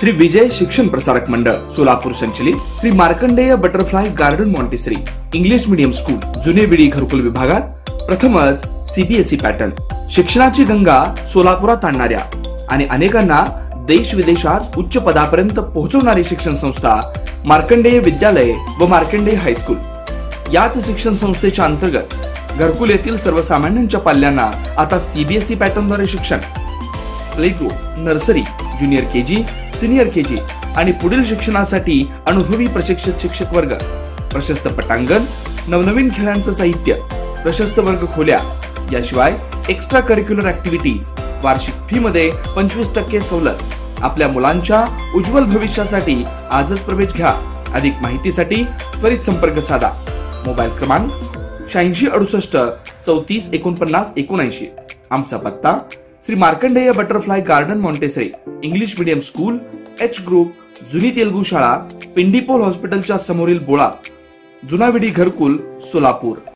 श्री विजय शिक्षण प्रसारक मंडळ सोलापूर संचलित Shri Markandeya butterfly garden Montessori English medium school जुने विडी घरकुल विभागात प्रथमच सीबीएसई पॅटर्न शिक्षणाची गंगा सोलापुरात आणणाऱ्या आणि अनेकांना देश विदेशात उच्च पदापर्यंत पोहोचवणारी शिक्षण संस्था मार्कंडेय विद्यालय व मार्कंडेय हायस्कूल। याच शिक्षण संस्थेच्या अंतर्गत घरकुल येथील सर्वसामान्यांच्या पाल्यांना आता सीबीएसई पॅटर्नद्वारे शिक्षण play group, nursery, junior KG, senior KG आणि पुढील शिक्षणासाठी अनुभवी प्रशिक्षित शिक्षक वर्ग, प्रशस्त पटांगण, नवनवीन खेळांचं साहित्य, प्रशस्त वर्ग खोल्या, याशिवाय एक्स्ट्रा करिक्युलर ऍक्टिव्हिटीज, वार्षिक फी मध्ये 25% सवलत। आपल्या मुलांच्या उज्ज्वल भविष्यासाठी आजच प्रवेश घ्या। अधिक माहितीसाठी त्वरित संपर्क साधा। मोबाईल क्रमांक 8668 34 49 79। आमचा पत्ता Shri Markandeya butterfly garden Montessori English medium school, H group, जुनी तेलगू शाळा, पिंडीपोल हॉस्पिटलच्या समोरील बोळा, जुना विडी घरकुल, सोलापूर।